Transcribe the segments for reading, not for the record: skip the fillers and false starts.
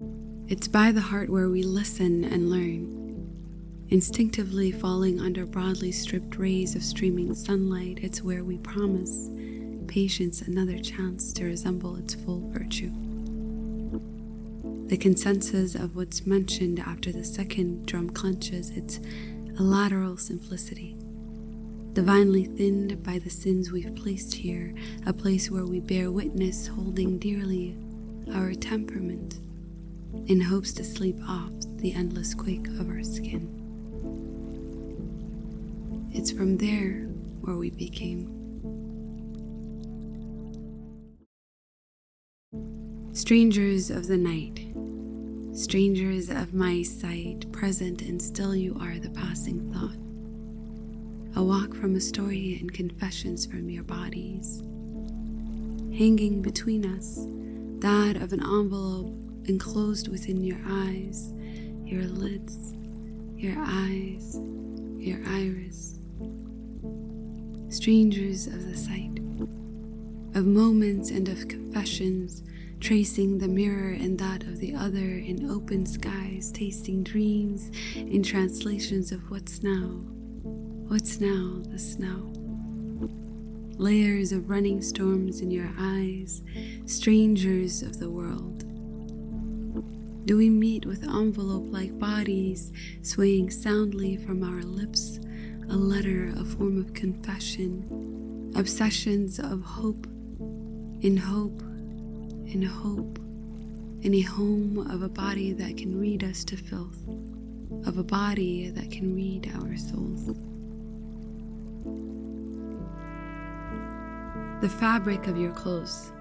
It's by the heart where we listen and learn, instinctively falling under broadly stripped rays of streaming sunlight. It's where we promise patience another chance to resemble its full virtue. The consensus of what's mentioned after the second drum clenches, it's a lateral simplicity, divinely thinned by the sins we've placed here, a place where we bear witness, holding dearly our temperament, in hopes to sleep off the endless quake of our skin. It's from there where we became. Strangers of the night, strangers of my sight, present and still you are the passing thought. A walk from a story and confessions from your bodies. Hanging between us, that of an envelope enclosed within your eyes, your lids, your eyes, your iris. Strangers of the sight, of moments and of confessions, tracing the mirror and that of the other in open skies, tasting dreams in translations of what's now the snow. Layers of running storms in your eyes, strangers of the world. Do we meet with envelope-like bodies swaying soundly from our lips, a letter, a form of confession, obsessions of hope, in hope, in hope, in a home of a body that can read us to filth, of a body that can read our souls. The fabric of your clothes.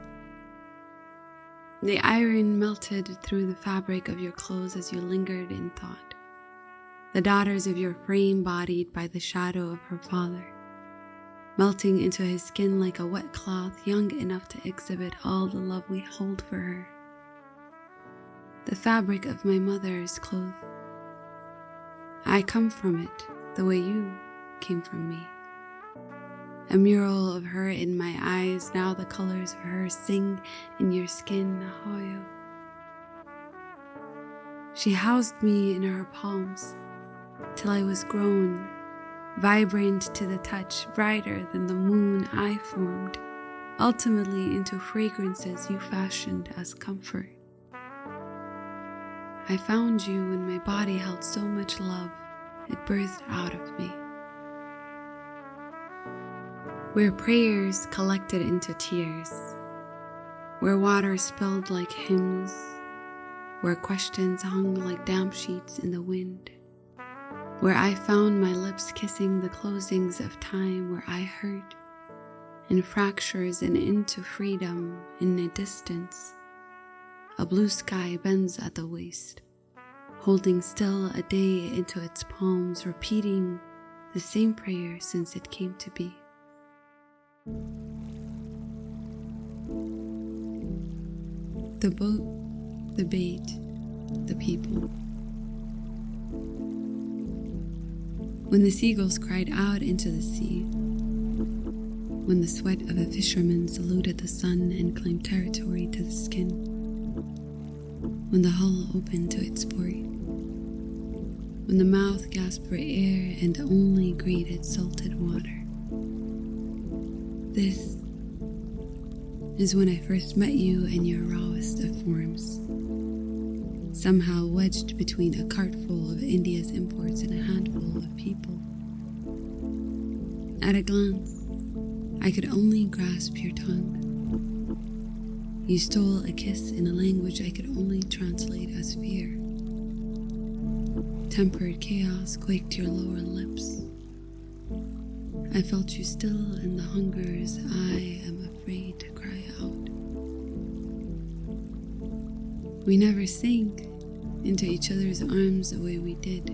The iron melted through the fabric of your clothes as you lingered in thought. The daughters of your frame bodied by the shadow of her father, melting into his skin like a wet cloth, young enough to exhibit all the love we hold for her. The fabric of my mother's clothes. I come from it the way you came from me. A mural of her in my eyes, now the colors of her sing in your skin, Ahoyo. She housed me in her palms till I was grown, vibrant to the touch, brighter than the moon I formed, ultimately into fragrances you fashioned as comfort. I found you when my body held so much love, it birthed out of me. Where prayers collected into tears, where water spilled like hymns, where questions hung like damp sheets in the wind, where I found my lips kissing the closings of time, where I hurt in fractures and into freedom in a distance. A blue sky bends at the waist, holding still a day into its palms, repeating the same prayer since it came to be. The boat, the bait, the people. When the seagulls cried out into the sea, when the sweat of a fisherman saluted the sun and claimed territory to the skin, when the hull opened to its sport, when the mouth gasped for air and only greeted salted water. This is when I first met you in your rawest of forms, somehow wedged between a cart full of India's imports and a handful of people. At a glance, I could only grasp your tongue. You stole a kiss in a language I could only translate as fear. Tempered chaos quaked your lower lips. I felt you still in the hungers I am afraid to cry out. We never sank into each other's arms the way we did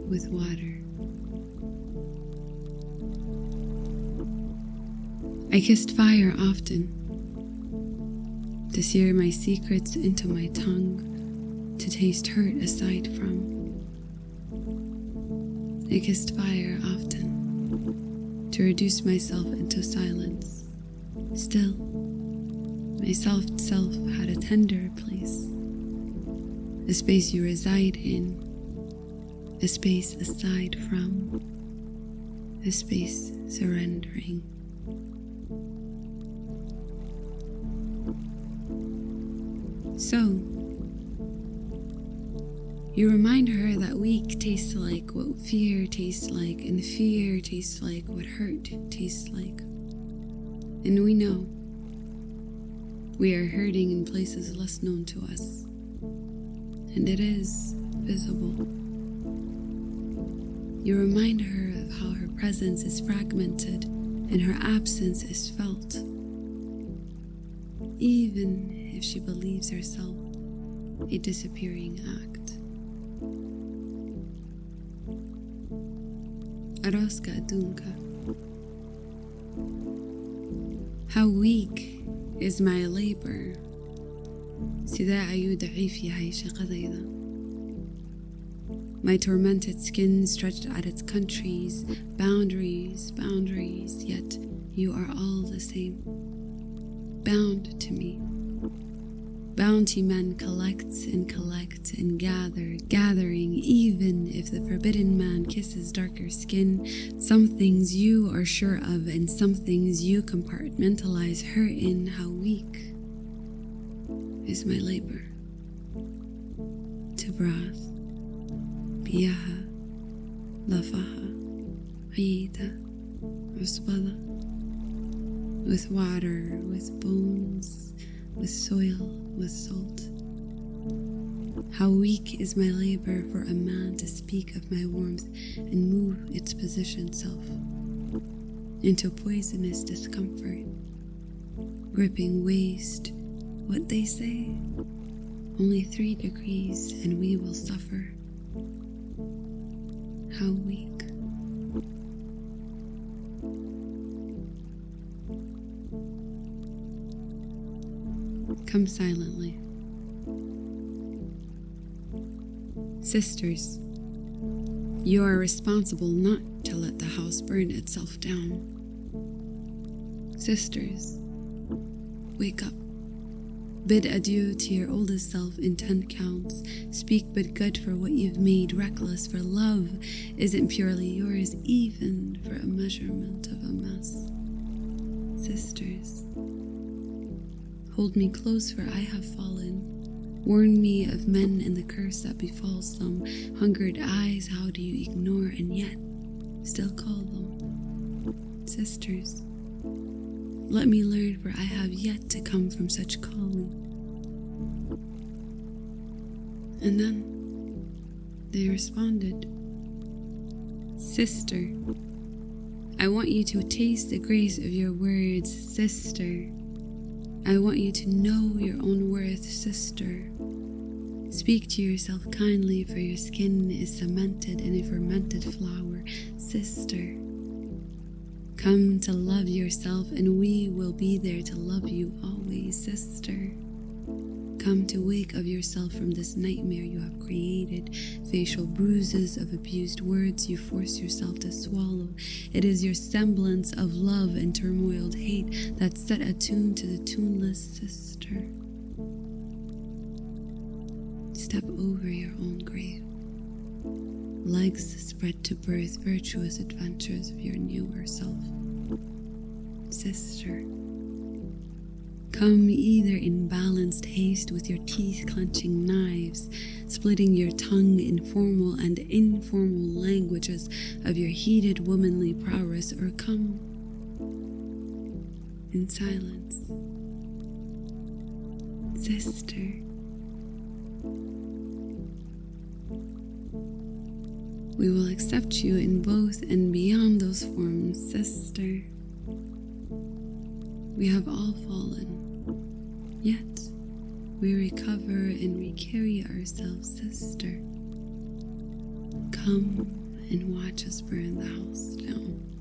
with water. I kissed fire often, to sear my secrets into my tongue, to taste hurt aside from. I kissed fire often, to reduce myself into silence. Still, my soft self had a tender place, a space you reside in, a space aside from, a space surrendering. So, you remind her that weak tastes like what fear tastes like, and fear tastes like what hurt tastes like. And we know we are hurting in places less known to us, and it is visible. You remind her of how her presence is fragmented and her absence is felt, even if she believes herself a disappearing act. Araska Adunka. How weak is my labor. سداع أيو ضعيف يا هاي شقديدا. My tormented skin stretched at its countries, boundaries, yet you are all the same. Bound to me. Bounty men collects and gather, gathering even if the forbidden man kisses darker skin. Some things you are sure of and some things you compartmentalize her in. How weak is my labor. Tibras, Biyaha, Lafaha, Aida, Usbada, with water, with bones, with soil, with salt. How weak is my labor for a man to speak of my warmth and move its positioned self into poisonous discomfort, gripping waste. What they say, only 3 degrees and we will suffer. How weak. Come silently. Sisters, you are responsible not to let the house burn itself down. Sisters, wake up. Bid adieu to your oldest self in 10 counts. Speak but good for what you've made reckless, for love isn't purely yours, even for a measurement of a mess. Sisters, hold me close, for I have fallen. Warn me of men and the curse that befalls them. Hungered eyes, how do you ignore and yet still call them sisters? Let me learn, for I have yet to come from such calling. And then they responded, Sister, I want you to taste the grace of your words, sister. I want you to know your own worth, sister. Speak to yourself kindly, for your skin is cemented in a fermented flour, sister. Come to love yourself, and we will be there to love you always, sister. Come to wake of yourself from this nightmare you have created, facial bruises of abused words you force yourself to swallow. It is your semblance of love and turmoiled hate that set a tune to the tuneless, sister. Step over your own grave. Legs spread to birth virtuous adventures of your newer self. Sister, come either in balanced haste with your teeth clenching knives, splitting your tongue in formal and informal languages of your heated womanly prowess, or come in silence. Sister, we will accept you in both and beyond those forms, sister. We have all fallen, yet we recover and recarry ourselves, sister. Come and watch us burn the house down.